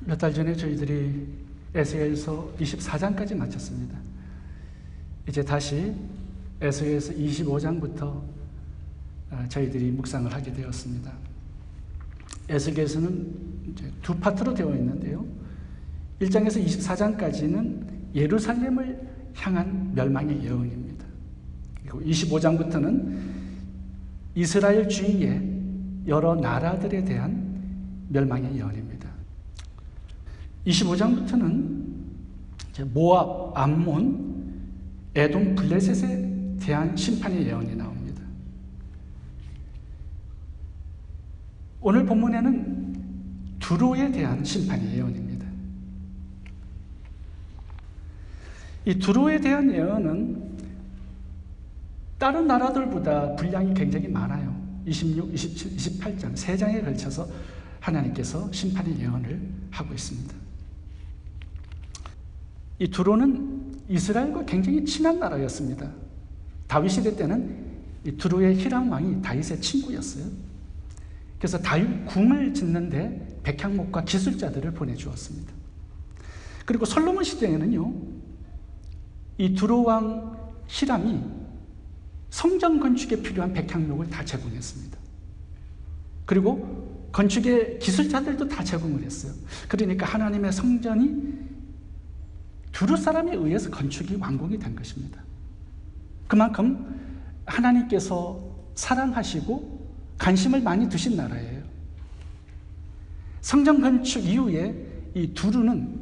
몇 달 전에 저희들이 에스겔서 24장까지 마쳤습니다. 이제 다시 에스겔서 25장부터 저희들이 묵상을 하게 되었습니다. 에스겔서는 이제 두 파트로 되어 있는데요. 1장에서 24장까지는 예루살렘을 향한 멸망의 예언입니다. 그리고 25장부터는 이스라엘 주위의 여러 나라들에 대한 멸망의 예언입니다. 25장부터는 모압, 암몬, 에돔, 블레셋에 대한 심판의 예언이 나옵니다. 오늘 본문에는 두로에 대한 심판의 예언입니다. 이 두로에 대한 예언은 다른 나라들보다 분량이 굉장히 많아요. 26, 27, 28장 세 장에 걸쳐서 하나님께서 심판의 예언을 하고 있습니다. 이 두로는 이스라엘과 굉장히 친한 나라였습니다. 다윗 시대 때는 이 두로의 히람 왕이 다윗의 친구였어요. 그래서 다윗 궁을 짓는데 백향목과 기술자들을 보내주었습니다. 그리고 솔로몬 시대에는요, 이 두로 왕 히람이 성전 건축에 필요한 백향목을 다 제공했습니다. 그리고 건축의 기술자들도 다 제공을 했어요. 그러니까 하나님의 성전이 두로 사람에 의해서 건축이 완공이 된 것입니다. 그만큼 하나님께서 사랑하시고 관심을 많이 두신 나라예요. 성전 건축 이후에 이 두로는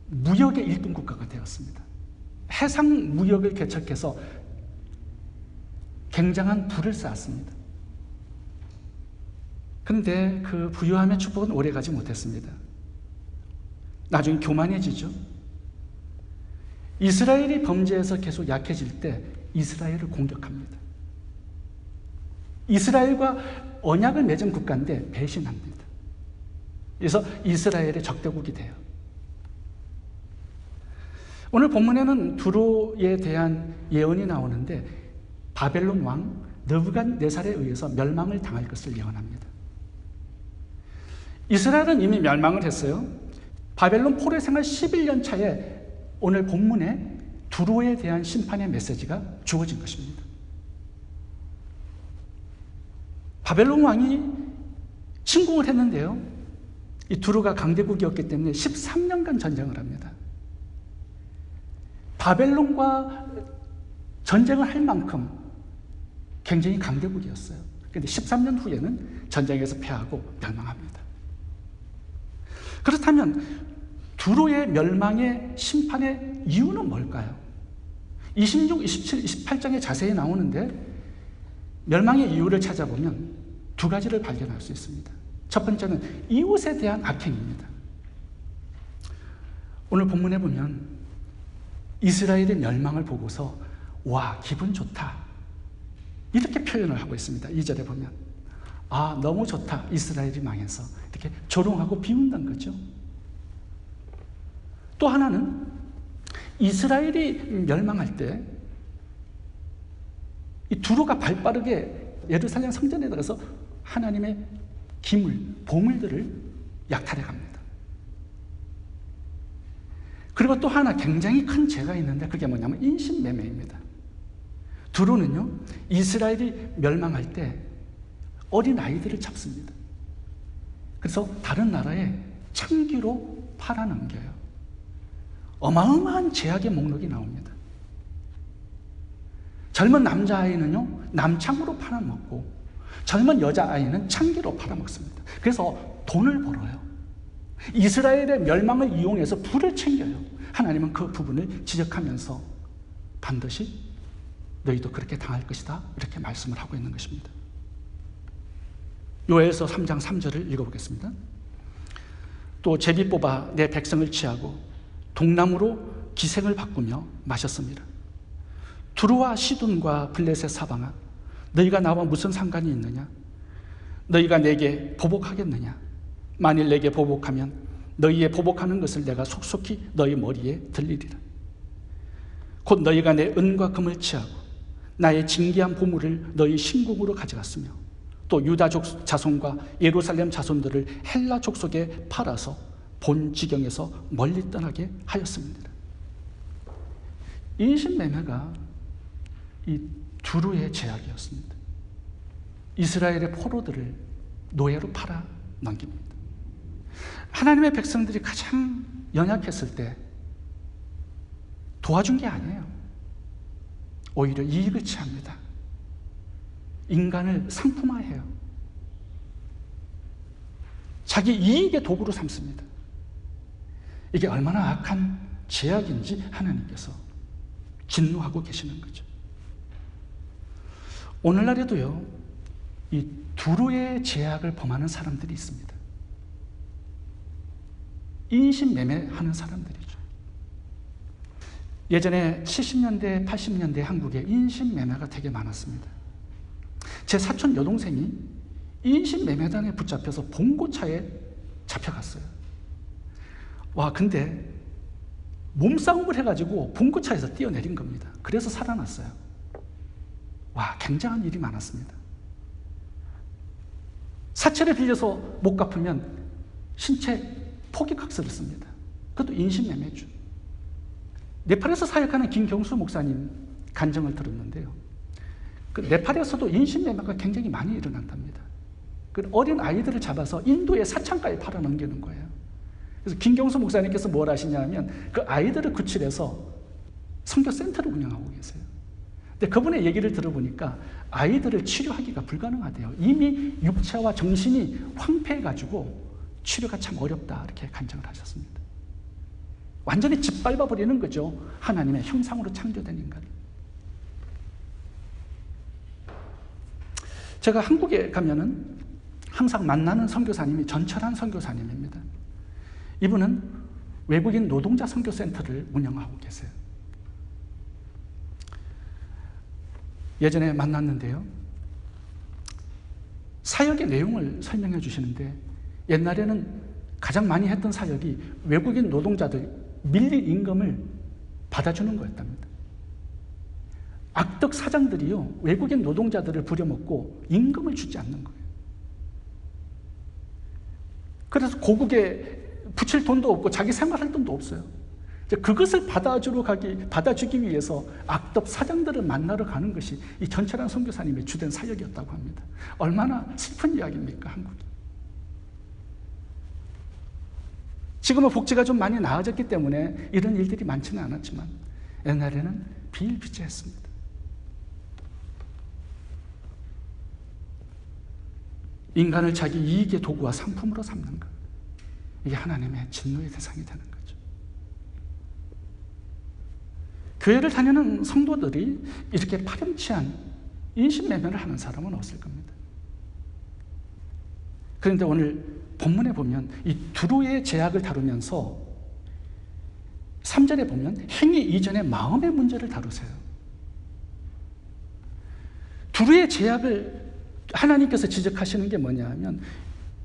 무역의 1등 국가가 되었습니다. 해상 무역을 개척해서 굉장한 부를 쌓았습니다. 그런데 그 부유함의 축복은 오래가지 못했습니다. 나중에 교만해지죠. 이스라엘이 범죄에서 계속 약해질 때 이스라엘을 공격합니다. 이스라엘과 언약을 맺은 국가인데 배신합니다. 그래서 이스라엘의 적대국이 돼요. 오늘 본문에는 두로에 대한 예언이 나오는데 바벨론 왕 느부갓네살에 의해서 멸망을 당할 것을 예언합니다. 이스라엘은 이미 멸망을 했어요. 바벨론 포로 생활 11년 차에 오늘 본문에 두로에 대한 심판의 메시지가 주어진 것입니다. 바벨론 왕이 침공을 했는데요, 이 두로가 강대국이었기 때문에 13년간 전쟁을 합니다. 바벨론과 전쟁을 할 만큼 굉장히 강대국이었어요. 그런데 13년 후에는 전쟁에서 패하고 멸망합니다. 그렇다면 두로의 멸망의 심판의 이유는 뭘까요? 26, 27, 28장에 자세히 나오는데 멸망의 이유를 찾아보면 두 가지를 발견할 수 있습니다. 첫 번째는 이웃에 대한 악행입니다. 오늘 본문에 보면 이스라엘의 멸망을 보고서 와, 기분 좋다, 이렇게 표현을 하고 있습니다. 2절에 보면 아, 너무 좋다, 이스라엘이 망해서, 이렇게 조롱하고 비운다는 거죠. 또 하나는 이스라엘이 멸망할 때 이 두로가 발빠르게 예루살렘 성전에 들어가서 하나님의 기물, 보물들을 약탈해 갑니다. 그리고 또 하나 굉장히 큰 죄가 있는데 그게 뭐냐면 인신매매입니다. 두로는요, 이스라엘이 멸망할 때 어린 아이들을 잡습니다. 그래서 다른 나라에 창기로 팔아넘겨요. 어마어마한 제약의 목록이 나옵니다. 젊은 남자아이는요, 남창으로 팔아먹고 젊은 여자아이는 창기로 팔아먹습니다. 그래서 돈을 벌어요. 이스라엘의 멸망을 이용해서 부를 챙겨요. 하나님은 그 부분을 지적하면서 반드시 너희도 그렇게 당할 것이다, 이렇게 말씀을 하고 있는 것입니다. 요엘서 3장 3절을 읽어보겠습니다. 또 제비 뽑아 내 백성을 취하고 동남으로 기생을 바꾸며 마셨습니다. 두루와 시돈과 블레셋 사방아, 너희가 나와 무슨 상관이 있느냐? 너희가 내게 보복하겠느냐? 만일 내게 보복하면 너희의 보복하는 것을 내가 속속히 너희 머리에 들리리라. 곧 너희가 내 은과 금을 취하고 나의 진귀한 보물을 너희 신궁으로 가져갔으며 또 유다족 자손과 예루살렘 자손들을 헬라 족속에 팔아서 본 지경에서 멀리 떠나게 하였습니다. 인신매매가 이 두루의 제약이었습니다. 이스라엘의 포로들을 노예로 팔아 넘깁니다. 하나님의 백성들이 가장 연약했을 때 도와준 게 아니에요. 오히려 이익을 취합니다. 인간을 상품화해요. 자기 이익의 도구로 삼습니다. 이게 얼마나 악한 제약인지 하나님께서 진노하고 계시는 거죠. 오늘날에도요, 이 두루의 제약을 범하는 사람들이 있습니다. 인신매매하는 사람들이죠. 예전에 70년대, 80년대 한국에 인신매매가 되게 많았습니다. 제 사촌 여동생이 인신매매단에 붙잡혀서 봉고차에 잡혀갔어요. 와, 근데 몸싸움을 해가지고 봉고차에서 뛰어내린 겁니다. 그래서 살아났어요. 와, 굉장한 일이 많았습니다. 사채를 빌려서 못 갚으면 신체 포기각서를 씁니다. 그것도 인신매매죠. 네팔에서 사역하는 김경수 목사님 간증을 들었는데요. 그 네팔에서도 인신매매가 굉장히 많이 일어난답니다. 그 어린 아이들을 잡아서 인도의 사창가에 팔아넘기는 거예요. 그래서 김경수 목사님께서 뭘 하시냐면 그 아이들을 구출해서 선교센터를 운영하고 계세요. 근데 그분의 얘기를 들어보니까 아이들을 치료하기가 불가능하대요. 이미 육체와 정신이 황폐해가지고 치료가 참 어렵다, 이렇게 간증을 하셨습니다. 완전히 짓밟아버리는 거죠. 하나님의 형상으로 창조된 인간을. 제가 한국에 가면은 항상 만나는 선교사님이 전철한 선교사님입니다. 이분은 외국인 노동자 선교센터를 운영하고 계세요. 예전에 만났는데요, 사역의 내용을 설명해 주시는데, 옛날에는 가장 많이 했던 사역이 외국인 노동자들 밀린 임금을 받아주는 거였답니다. 악덕 사장들이요, 외국인 노동자들을 부려먹고 임금을 주지 않는 거예요. 그래서 고국에 붙일 돈도 없고 자기 생활할 돈도 없어요. 그것을 받아주기 위해서 악덕 사장들을 만나러 가는 것이 이 전철한 선교사님의 주된 사역이었다고 합니다. 얼마나 슬픈 이야기입니까, 한국이. 지금은 복지가 좀 많이 나아졌기 때문에 이런 일들이 많지는 않았지만 옛날에는 비일비재했습니다. 인간을 자기 이익의 도구와 상품으로 삼는 것, 이게 하나님의 진노의 대상이 되는 거죠. 교회를 다니는 성도들이 이렇게 파렴치한 인신매매를 하는 사람은 없을 겁니다. 그런데 오늘 본문에 보면 이 두루의 제약을 다루면서 3절에 보면 행위 이전의 마음의 문제를 다루세요. 두루의 제약을 하나님께서 지적하시는 게 뭐냐 하면,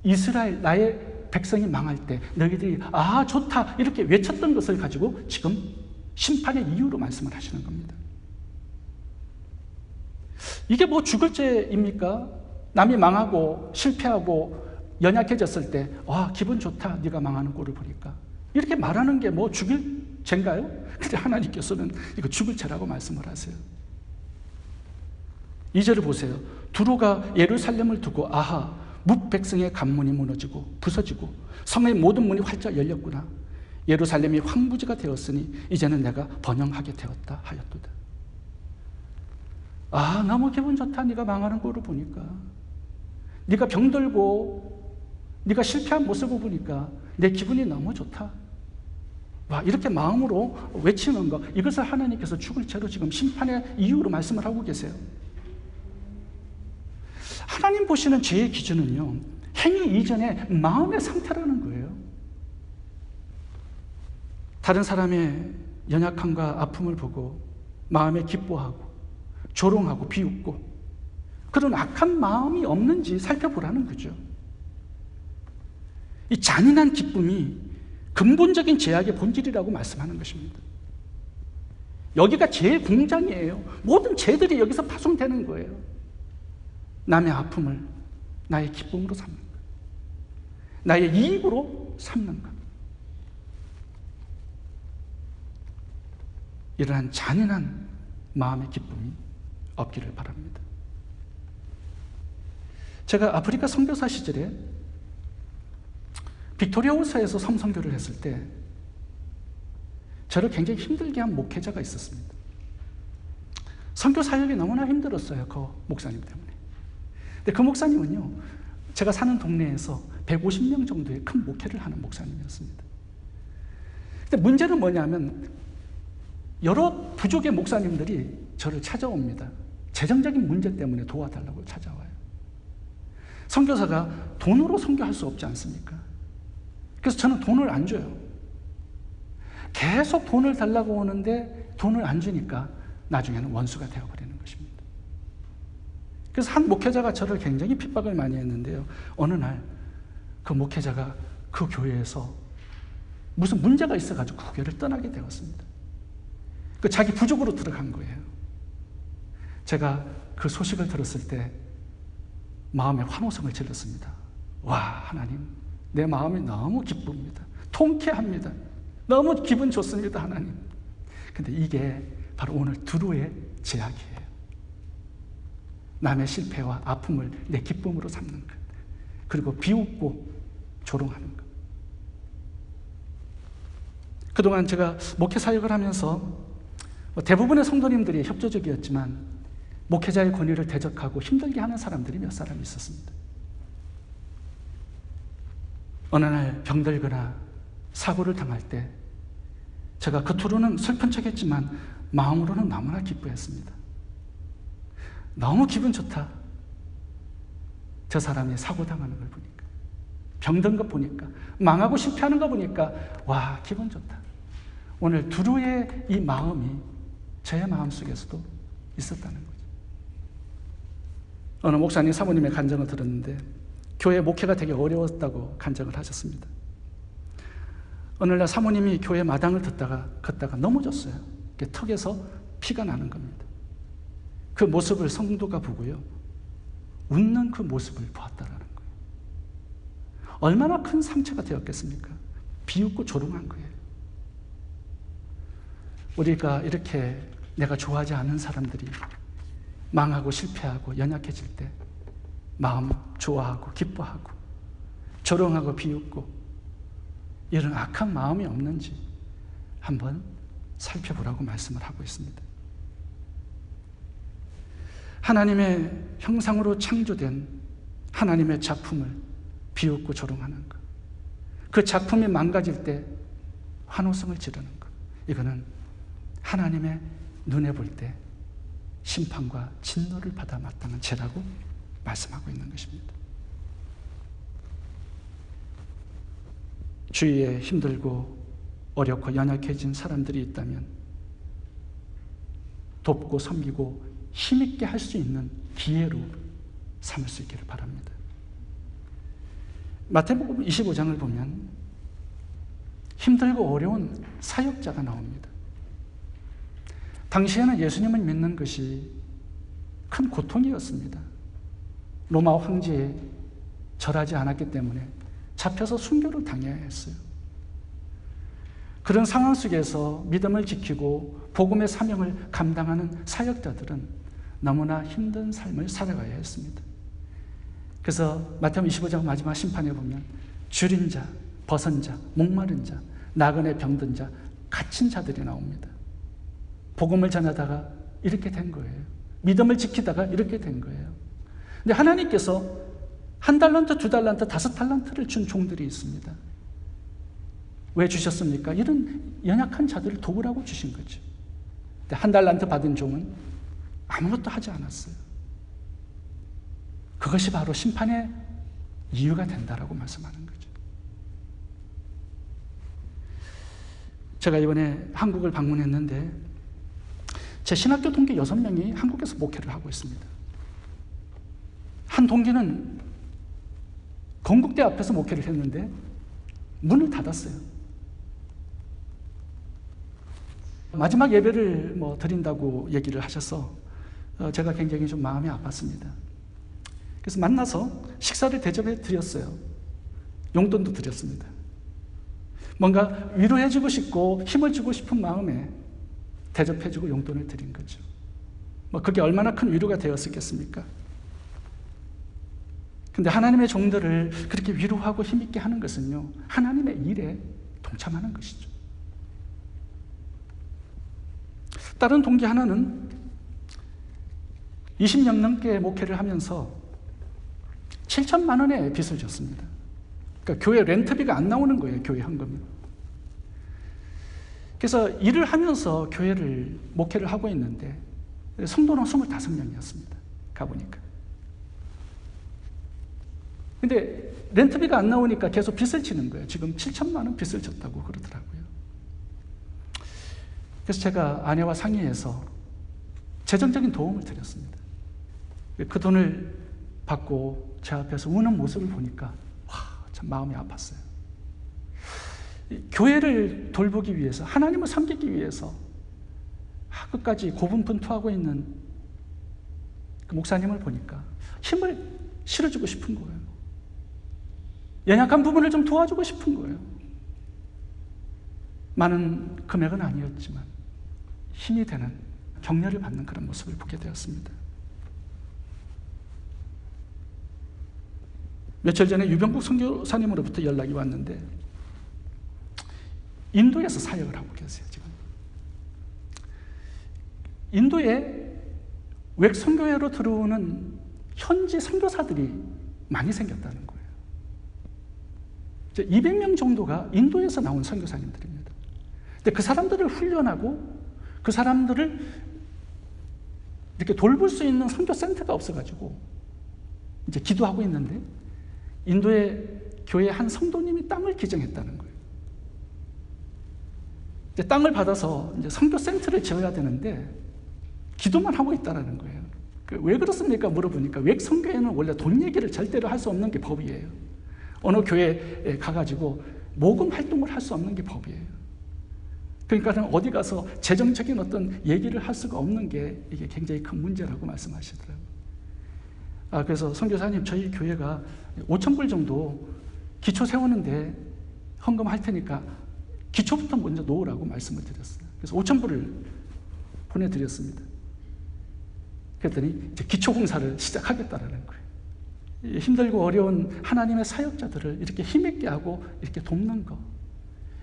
이스라엘 나의 백성이 망할 때 너희들이 아 좋다 이렇게 외쳤던 것을 가지고 지금 심판의 이유로 말씀을 하시는 겁니다. 이게 뭐 죽을 죄입니까? 남이 망하고 실패하고 연약해졌을 때 와 기분 좋다, 네가 망하는 꼴을 보니까, 이렇게 말하는 게 뭐 죽을 죄인가요? 근데 하나님께서는 이거 죽을 죄라고 말씀을 하세요. 2절을 보세요. 두루가 예루살렘을 두고 아하, 뭇백성의 관문이 무너지고 부서지고 성의 모든 문이 활짝 열렸구나. 예루살렘이 황무지가 되었으니 이제는 내가 번영하게 되었다 하였도다. 아, 너무 기분 좋다, 네가 망하는 꼴을 보니까. 네가 병들고 네가 실패한 모습을 보니까 내 기분이 너무 좋다. 와, 이렇게 마음으로 외치는 거, 이것을 하나님께서 죽을 죄로 지금 심판의 이유로 말씀을 하고 계세요. 하나님 보시는 죄의 기준은요, 행위 이전의 마음의 상태라는 거예요. 다른 사람의 연약함과 아픔을 보고 마음에 기뻐하고 조롱하고 비웃고 그런 악한 마음이 없는지 살펴보라는 거죠. 이 잔인한 기쁨이 근본적인 죄악의 본질이라고 말씀하는 것입니다. 여기가 죄의 공장이에요. 모든 죄들이 여기서 파송되는 거예요. 남의 아픔을 나의 기쁨으로 삼는 것, 나의 이익으로 삼는 것, 이러한 잔인한 마음의 기쁨이 없기를 바랍니다. 제가 아프리카 선교사 시절에 빅토리아 호수에서 섬선교를 했을 때 저를 굉장히 힘들게 한 목회자가 있었습니다. 선교 사역이 너무나 힘들었어요. 그 목사님 때문에. 근데 그 목사님은요, 제가 사는 동네에서 150명 정도의 큰 목회를 하는 목사님이었습니다. 근데 문제는 뭐냐면 여러 부족의 목사님들이 저를 찾아옵니다. 재정적인 문제 때문에 도와달라고 찾아와요. 선교사가 돈으로 선교할 수 없지 않습니까? 그래서 저는 돈을 안 줘요. 계속 돈을 달라고 오는데 돈을 안 주니까 나중에는 원수가 되어버리는 것입니다. 그래서 한 목회자가 저를 굉장히 핍박을 많이 했는데요. 어느 날 그 목회자가 그 교회에서 무슨 문제가 있어가지고 그 교회를 떠나게 되었습니다. 그 자기 부족으로 들어간 거예요. 제가 그 소식을 들었을 때 마음에 환호성을 질렀습니다. 와, 하나님, 내 마음이 너무 기쁩니다. 통쾌합니다. 너무 기분 좋습니다, 하나님. 근데 이게 바로 오늘 두루의 제약이에요. 남의 실패와 아픔을 내 기쁨으로 삼는 것. 그리고 비웃고 조롱하는 것. 그동안 제가 목회 사역을 하면서 대부분의 성도님들이 협조적이었지만 목회자의 권위를 대적하고 힘들게 하는 사람들이 몇 사람 있었습니다. 어느 날 병들거나 사고를 당할 때 제가 겉으로는 슬픈 척했지만 마음으로는 너무나 기뻐했습니다. 너무 기분 좋다. 저 사람이 사고 당하는 걸 보니까, 병든 거 보니까, 망하고 실패하는 거 보니까 와, 기분 좋다. 오늘 두루의 이 마음이 저의 마음속에서도 있었다는 거죠. 어느 목사님 사모님의 간증을 들었는데 교회 목회가 되게 어려웠다고 간증을 하셨습니다. 어느 날 사모님이 교회 마당을 걷다가 넘어졌어요. 턱에서 피가 나는 겁니다. 그 모습을 성도가 보고요, 웃는 그 모습을 보았다라는 거예요. 얼마나 큰 상처가 되었겠습니까? 비웃고 조롱한 거예요. 우리가 이렇게 내가 좋아하지 않은 사람들이 망하고 실패하고 연약해질 때 마음 좋아하고 기뻐하고 조롱하고 비웃고 이런 악한 마음이 없는지 한번 살펴보라고 말씀을 하고 있습니다. 하나님의 형상으로 창조된 하나님의 작품을 비웃고 조롱하는 것, 그 작품이 망가질 때 환호성을 지르는 것, 이거는 하나님의 눈에 볼 때 심판과 진노를 받아 마땅한 죄라고 말씀하고 있는 것입니다. 주위에 힘들고 어렵고 연약해진 사람들이 있다면 돕고 섬기고 힘있게 할 수 있는 기회로 삼을 수 있기를 바랍니다. 마태복음 25장을 보면 힘들고 어려운 사역자가 나옵니다. 당시에는 예수님을 믿는 것이 큰 고통이었습니다. 로마 황제에 절하지 않았기 때문에 잡혀서 순교를 당해야 했어요. 그런 상황 속에서 믿음을 지키고 복음의 사명을 감당하는 사역자들은 너무나 힘든 삶을 살아가야 했습니다. 그래서 마태복음 25장 마지막 심판에 보면 줄인 자, 벗은 자, 목마른 자, 나그네 병든 자, 갇힌 자들이 나옵니다. 복음을 전하다가 이렇게 된 거예요. 믿음을 지키다가 이렇게 된 거예요. 근데 하나님께서 1달란트, 2달란트, 5달란트를 준 종들이 있습니다. 왜 주셨습니까? 이런 연약한 자들을 도우라고 주신 거죠. 근데 1달란트 받은 종은 아무것도 하지 않았어요. 그것이 바로 심판의 이유가 된다라고 말씀하는 거죠. 제가 이번에 한국을 방문했는데 제 신학교 동기 6명이 한국에서 목회를 하고 있습니다. 한 동기는 건국대 앞에서 목회를 했는데 문을 닫았어요. 마지막 예배를 드린다고 얘기를 하셔서 제가 굉장히 좀 마음이 아팠습니다. 그래서 만나서 식사를 대접해 드렸어요. 용돈도 드렸습니다. 뭔가 위로해주고 싶고 힘을 주고 싶은 마음에 대접해주고 용돈을 드린 거죠. 그게 얼마나 큰 위로가 되었었겠습니까? 근데 하나님의 종들을 그렇게 위로하고 힘있게 하는 것은요, 하나님의 일에 동참하는 것이죠. 다른 동기 하나는 20년 넘게 목회를 하면서 7천만 원의 빚을 졌습니다. 그러니까 교회 렌트비가 안 나오는 거예요, 교회 헌금이. 그래서 일을 하면서 교회를 목회를 하고 있는데 성도는 25명이었습니다. 가보니까. 근데 렌트비가 안 나오니까 계속 빚을 지는 거예요. 지금 7천만 원 빚을 졌다고 그러더라고요. 그래서 제가 아내와 상의해서 재정적인 도움을 드렸습니다. 그 돈을 받고 제 앞에서 우는 모습을 보니까 참 마음이 아팠어요. 교회를 돌보기 위해서, 하나님을 섬기기 위해서 끝까지 고분분투하고 있는 그 목사님을 보니까 힘을 실어주고 싶은 거예요. 연약한 부분을 좀 도와주고 싶은 거예요. 많은 금액은 아니었지만 힘이 되는, 격려를 받는 그런 모습을 보게 되었습니다. 며칠 전에 유병국 선교사님으로부터 연락이 왔는데 인도에서 사역을 하고 계세요. 지금 인도에 외국 선교회로 들어오는 현지 선교사들이 많이 생겼다는 거예요. 200명 정도가 인도에서 나온 선교사님들입니다. 근데 그 사람들을 훈련하고 그 사람들을 이렇게 돌볼 수 있는 선교센터가 없어가지고 이제 기도하고 있는데 인도의 교회 한 성도님이 땅을 기증했다는 거예요. 이제 땅을 받아서 이제 선교센터를 지어야 되는데 기도만 하고 있다는 거예요. 왜 그렇습니까? 물어보니까 외국 선교회는 원래 돈 얘기를 절대로 할 수 없는 게 법이에요. 어느 교회에 가가지고 모금 활동을 할 수 없는 게 법이에요. 그러니까 어디 가서 재정적인 어떤 얘기를 할 수가 없는 게 이게 굉장히 큰 문제라고 말씀하시더라고요. 그래서 선교사님, 저희 교회가 5,000불 정도 기초 세우는데 헌금할 테니까 기초부터 먼저 놓으라고 말씀을 드렸어요. 그래서 5,000불을 보내드렸습니다. 그랬더니 이제 기초 공사를 시작하겠다라는 거예요. 힘들고 어려운 하나님의 사역자들을 이렇게 힘있게 하고 이렇게 돕는 거,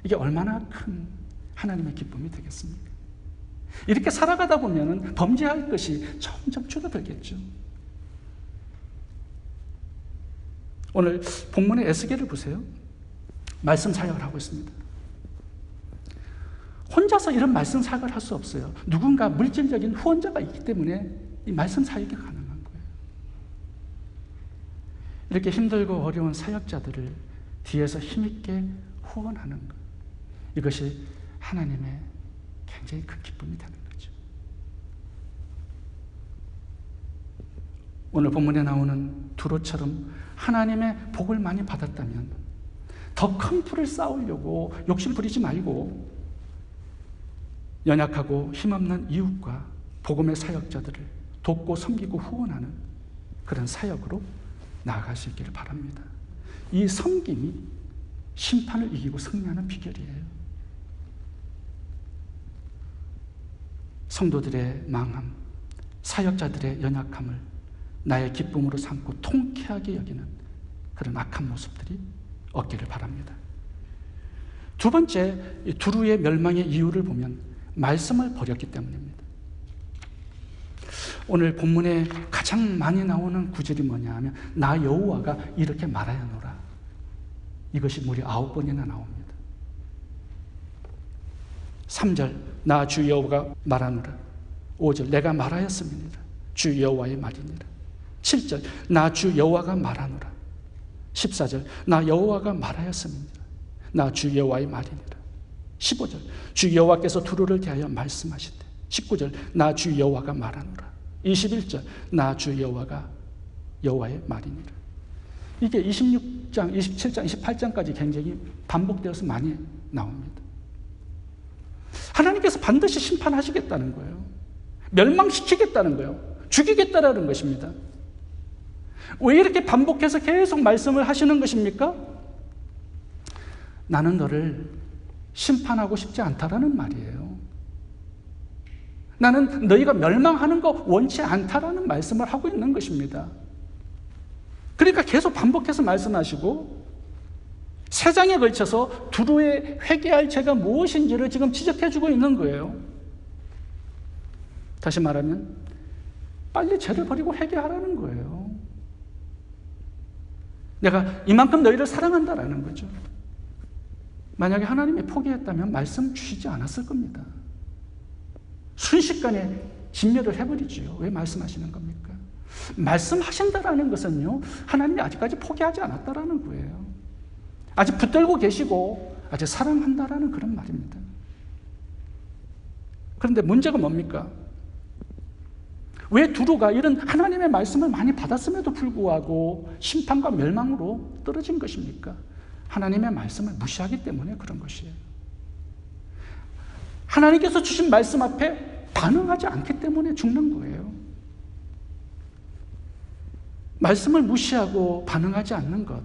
이게 얼마나 큰 하나님의 기쁨이 되겠습니까? 이렇게 살아가다 보면 범죄할 것이 점점 줄어들겠죠. 오늘 본문의 에스겔을 보세요. 말씀 사역을 하고 있습니다. 혼자서 이런 말씀 사역을 할 수 없어요. 누군가 물질적인 후원자가 있기 때문에 이 말씀 사역이 가능한 거예요. 이렇게 힘들고 어려운 사역자들을 뒤에서 힘있게 후원하는 것, 이것이 하나님의 굉장히 큰 기쁨이 되는 거죠. 오늘 본문에 나오는 두로처럼 하나님의 복을 많이 받았다면 더 큰 풀을 쌓으려고 욕심 부리지 말고 연약하고 힘없는 이웃과 복음의 사역자들을 돕고 섬기고 후원하는 그런 사역으로 나아가시기를 바랍니다. 이 섬김이 심판을 이기고 승리하는 비결이에요. 성도들의 망함, 사역자들의 연약함을 나의 기쁨으로 삼고 통쾌하게 여기는 그런 악한 모습들이 없기를 바랍니다. 두 번째, 두루의 멸망의 이유를 보면 말씀을 버렸기 때문입니다. 오늘 본문에 가장 많이 나오는 구절이 뭐냐 하면 나 여호와가 이렇게 말하였노라. 이것이 무려 9번이나 나옵니다. 3절 나 주 여호와가 말하노라. 5절 내가 말하였음이니라. 주 여호와의 말이니라. 7절 나 주 여호와가 말하노라. 14절 나 여호와가 말하였음이니라. 나 주 여호와의 말이니라. 15절 주 여호와께서 두루를 대하여 말씀하시되 19절 나 주 여호와가 말하노라. 21절 나 주 여호와가 여호와의 말이니라. 이게 26장, 27장, 28장까지 굉장히 반복되어서 많이 나옵니다. 하나님께서 반드시 심판하시겠다는 거예요. 멸망시키겠다는 거예요. 죽이겠다라는 것입니다. 왜 이렇게 반복해서 계속 말씀을 하시는 것입니까? 나는 너를 심판하고 싶지 않다라는 말이에요. 나는 너희가 멸망하는 거 원치 않다라는 말씀을 하고 있는 것입니다. 그러니까 계속 반복해서 말씀하시고 세 장에 걸쳐서 두루에 회개할 죄가 무엇인지를 지금 지적해주고 있는 거예요. 다시 말하면 빨리 죄를 버리고 회개하라는 거예요. 내가 이만큼 너희를 사랑한다라는 거죠. 만약에 하나님이 포기했다면 말씀 주시지 않았을 겁니다. 순식간에 진멸을 해버리지요. 왜 말씀하시는 겁니까? 말씀하신다라는 것은요, 하나님이 아직까지 포기하지 않았다라는 거예요. 아직 붙들고 계시고 아직 사랑한다라는 그런 말입니다. 그런데 문제가 뭡니까? 왜 두루가 이런 하나님의 말씀을 많이 받았음에도 불구하고 심판과 멸망으로 떨어진 것입니까? 하나님의 말씀을 무시하기 때문에 그런 것이에요. 하나님께서 주신 말씀 앞에 반응하지 않기 때문에 죽는 거예요. 말씀을 무시하고 반응하지 않는 것,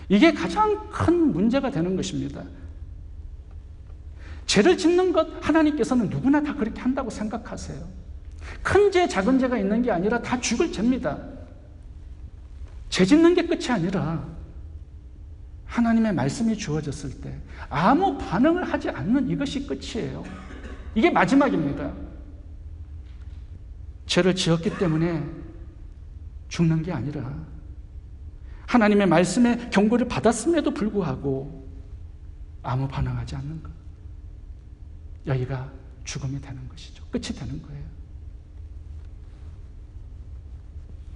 이게 가장 큰 문제가 되는 것입니다. 죄를 짓는 것 하나님께서는 누구나 다 그렇게 한다고 생각하세요. 큰 죄, 작은 죄가 있는 게 아니라 다 죽을 죄입니다. 죄 짓는 게 끝이 아니라 하나님의 말씀이 주어졌을 때 아무 반응을 하지 않는 이것이 끝이에요. 이게 마지막입니다. 죄를 지었기 때문에 죽는 게 아니라 하나님의 말씀의 경고를 받았음에도 불구하고 아무 반응하지 않는 것, 여기가 죽음이 되는 것이죠. 끝이 되는 거예요.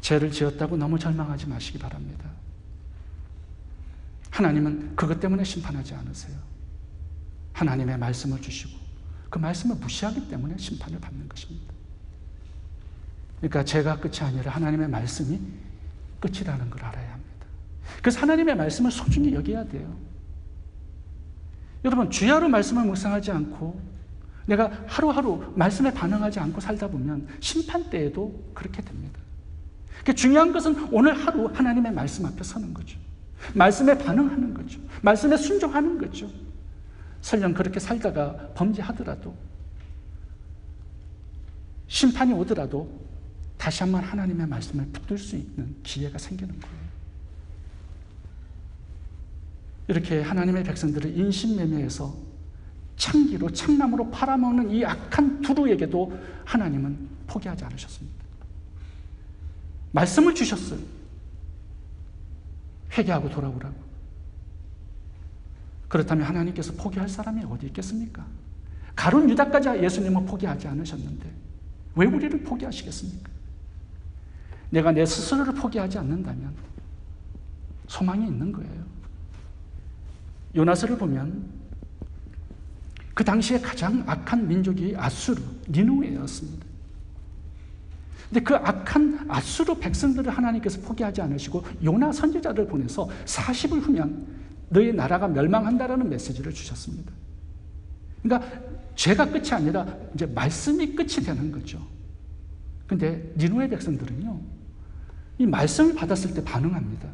죄를 지었다고 너무 절망하지 마시기 바랍니다. 하나님은 그것 때문에 심판하지 않으세요. 하나님의 말씀을 주시고 그 말씀을 무시하기 때문에 심판을 받는 것입니다. 그러니까 죄가 끝이 아니라 하나님의 말씀이 끝이라는 걸 알아야 합니다. 그래서 하나님의 말씀을 소중히 여겨야 돼요. 여러분, 주야로 말씀을 묵상하지 않고 내가 하루하루 말씀에 반응하지 않고 살다 보면 심판 때에도 그렇게 됩니다. 중요한 것은 오늘 하루 하나님의 말씀 앞에 서는 거죠. 말씀에 반응하는 거죠. 말씀에 순종하는 거죠. 설령 그렇게 살다가 범죄하더라도, 심판이 오더라도 다시 한번 하나님의 말씀을 붙들 수 있는 기회가 생기는 거예요. 이렇게 하나님의 백성들을 인신매매해서 창기로, 창나무로 팔아먹는 이 악한 두루에게도 하나님은 포기하지 않으셨습니다. 말씀을 주셨어요. 회개하고 돌아오라고. 그렇다면 하나님께서 포기할 사람이 어디 있겠습니까? 가룟 유다까지 예수님은 포기하지 않으셨는데 왜 우리를 포기하시겠습니까? 내가 내 스스로를 포기하지 않는다면 소망이 있는 거예요. 요나서를 보면 그 당시에 가장 악한 민족이 아수르, 니누웨였습니다. 근데 그 악한 아수르 백성들을 하나님께서 포기하지 않으시고 요나 선지자를 보내서 40일 후면 너희 나라가 멸망한다라는 메시지를 주셨습니다. 그러니까 죄가 끝이 아니라 이제 말씀이 끝이 되는 거죠. 근데 니누웨 백성들은요, 이 말씀을 받았을 때 반응합니다.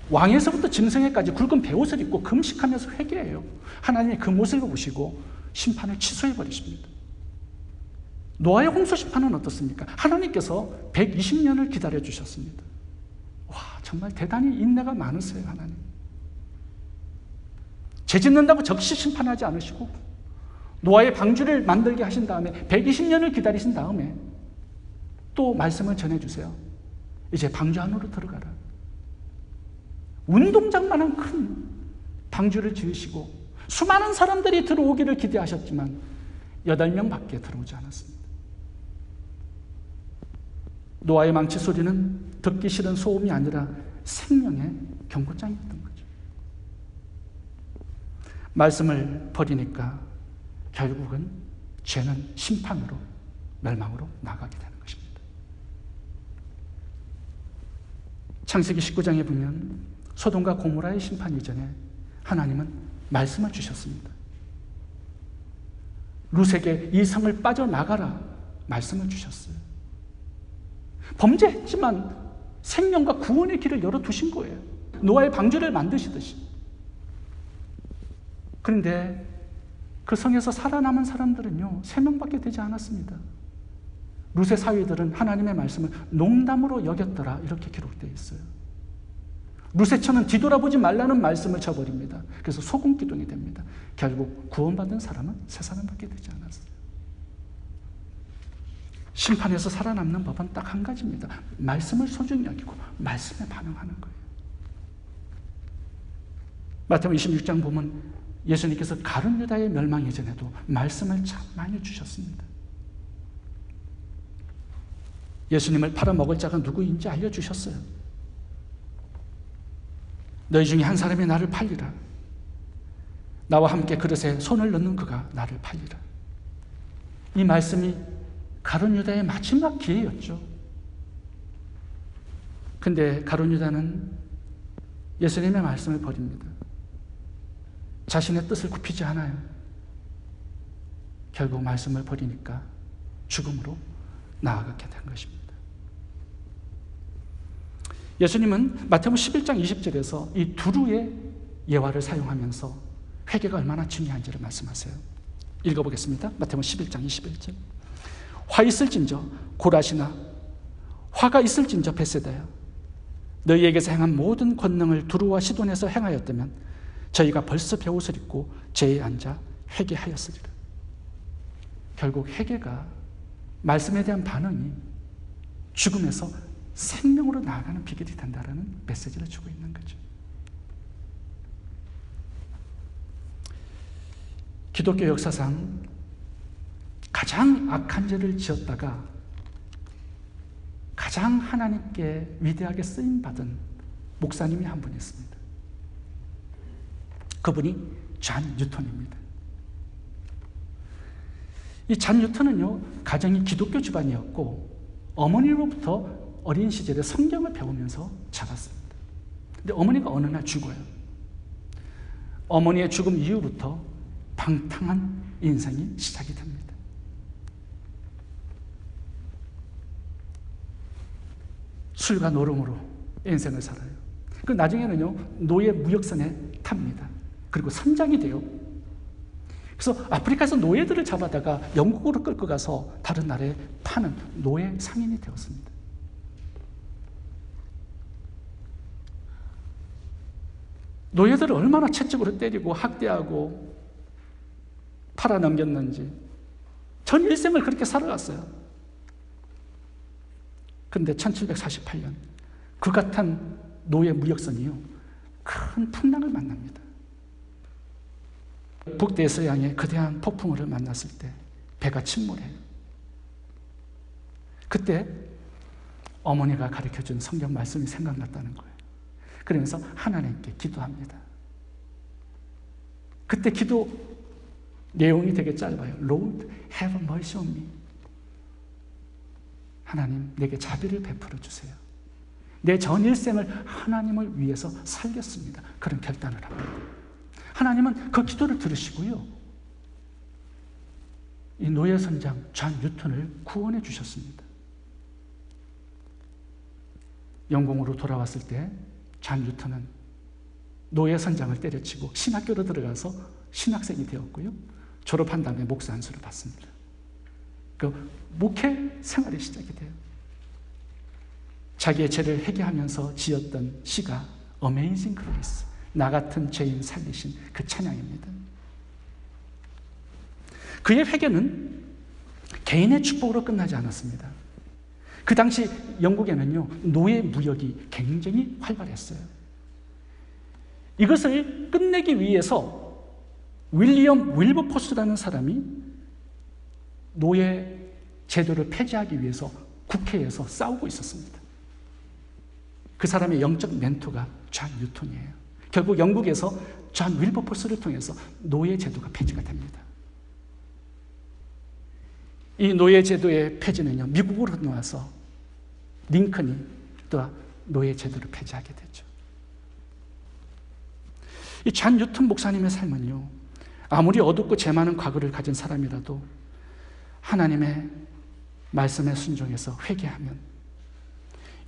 왕에서부터 짐승에까지 굵은 베옷을 입고 금식하면서 회개해요. 하나님이 그 모습을 보시고 심판을 취소해 버리십니다. 노아의 홍수 심판은 어떻습니까? 하나님께서 120년을 기다려 주셨습니다. 와, 정말 대단히 인내가 많으세요, 하나님. 죄 짓는다고 적시 심판하지 않으시고 노아의 방주를 만들게 하신 다음에 120년을 기다리신 다음에 또 말씀을 전해주세요. 이제 방주 안으로 들어가라. 운동장만한 큰 방주를 지으시고 수많은 사람들이 들어오기를 기대하셨지만 8명밖에 들어오지 않았습니다. 노아의 망치 소리는 듣기 싫은 소음이 아니라 생명의 경고장이었던 거죠. 말씀을 버리니까 결국은 죄는 심판으로, 멸망으로 나가게 되는 것입니다. 창세기 19장에 보면 소돔과 고모라의 심판 이전에 하나님은 말씀을 주셨습니다. 룻에게 이 성을 빠져나가라 말씀을 주셨어요. 범죄했지만 생명과 구원의 길을 열어두신 거예요. 노아의 방주를 만드시듯이. 그런데 그 성에서 살아남은 사람들은요, 3명밖에 되지 않았습니다. 룻의 사위들은 하나님의 말씀을 농담으로 여겼더라, 이렇게 기록되어 있어요. 룻의 처는 뒤돌아보지 말라는 말씀을 쳐버립니다. 그래서 소금기둥이 됩니다. 결국 구원받은 사람은 3사람밖에 되지 않았어요. 심판에서 살아남는 법은 딱 한 가지입니다. 말씀을 소중히 여기고 말씀에 반응하는 거예요. 마태복음 26장 보면 예수님께서 가룟 유다의 멸망 이전에도 말씀을 참 많이 주셨습니다. 예수님을 팔아먹을 자가 누구인지 알려주셨어요. 너희 중에 한 사람이 나를 팔리라. 나와 함께 그릇에 손을 넣는 그가 나를 팔리라. 이 말씀이 가룟 유다의 마지막 기회였죠. 근데 가룟 유다는 예수님의 말씀을 버립니다. 자신의 뜻을 굽히지 않아요. 결국 말씀을 버리니까 죽음으로 나아가게 된 것입니다. 예수님은 마태복음 11장 20절에서 이 두루의 예화를 사용하면서 회개가 얼마나 중요한지를 말씀하세요. 읽어보겠습니다. 마태복음 11장 21절. 화 있을진저 고라시나 화가 있을진저 벳세다야, 너희에게서 행한 모든 권능을 두루와 시돈에서 행하였다면 저희가 벌써 벼옷을 입고 제에 앉아 회개하였으리라. 결국 회개가, 말씀에 대한 반응이 죽음에서 생명으로 나아가는 비결이 된다는 메시지를 주고 있는 거죠. 기독교 역사상 가장 악한 죄를 지었다가 가장 하나님께 위대하게 쓰임받은 목사님이 한 분 있습니다. 그분이 잔 뉴턴입니다. 이 잔 뉴턴은요, 가정이 기독교 집안이었고 어머니로부터 어린 시절에 성경을 배우면서 자랐습니다. 근데 어머니가 어느 날 죽어요. 어머니의 죽음 이후부터 방탕한 인생이 시작이 됩니다. 술과 노름으로 인생을 살아요. 그 나중에는요, 노예 무역선에 탑니다. 그리고 선장이 돼요. 그래서 아프리카에서 노예들을 잡아다가 영국으로 끌고 가서 다른 나라에 파는 노예 상인이 되었습니다. 노예들을 얼마나 채찍으로 때리고 학대하고 팔아넘겼는지 전 일생을 그렇게 살아갔어요. 그런데 1748년 그 같은 노예 무역선이요, 큰 풍랑을 만납니다. 북대서양의 거대한 폭풍우를 만났을 때 배가 침몰해요. 그때 어머니가 가르쳐준 성경 말씀이 생각났다는 거예요. 그러면서 하나님께 기도합니다. 그때 기도 내용이 되게 짧아요. Lord, have mercy on me. 하나님, 내게 자비를 베풀어 주세요. 내 전 일생을 하나님을 위해서 살겠습니다. 그런 결단을 합니다. 하나님은 그 기도를 들으시고요, 이 노예 선장 잔 뉴턴을 구원해 주셨습니다. 영국으로 돌아왔을 때 잔 뉴턴은 노예 선장을 때려치고 신학교로 들어가서 신학생이 되었고요, 졸업한 다음에 목사 안수를 받습니다. 그 목회 생활이 시작이 돼요. 자기의 죄를 회개하면서 지었던 시가 Amazing Grace, 나 같은 죄인 살리신 그 찬양입니다. 그의 회개는 개인의 축복으로 끝나지 않았습니다. 그 당시 영국에는요, 노예 무역이 굉장히 활발했어요. 이것을 끝내기 위해서 윌리엄 윌버포스라는 사람이 노예 제도를 폐지하기 위해서 국회에서 싸우고 있었습니다. 그 사람의 영적 멘토가 잔 뉴턴이에요. 결국 영국에서 잔 윌버포스를 통해서 노예 제도가 폐지가 됩니다. 이 노예 제도의 폐지는요, 미국으로 나와서 링컨이 또 노예 제도를 폐지하게 됐죠. 이 잔 뉴턴 목사님의 삶은요, 아무리 어둡고 죄 많은 과거를 가진 사람이라도 하나님의 말씀에 순종해서 회개하면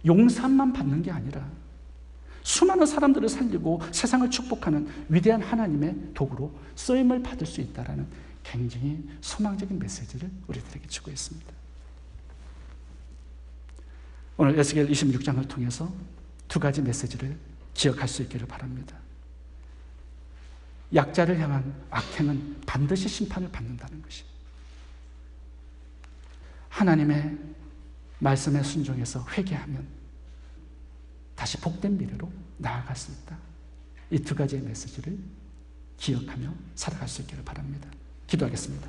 용서만 받는 게 아니라 수많은 사람들을 살리고 세상을 축복하는 위대한 하나님의 도구로 쓰임을 받을 수 있다는 굉장히 소망적인 메시지를 우리들에게 주고 있습니다. 오늘 에스겔 26장을 통해서 두 가지 메시지를 기억할 수 있기를 바랍니다. 약자를 향한 악행은 반드시 심판을 받는다는 것이, 하나님의 말씀에 순종해서 회개하면 다시 복된 미래로 나아갈 수 있다. 이 두 가지의 메시지를 기억하며 살아갈 수 있기를 바랍니다. 기도하겠습니다.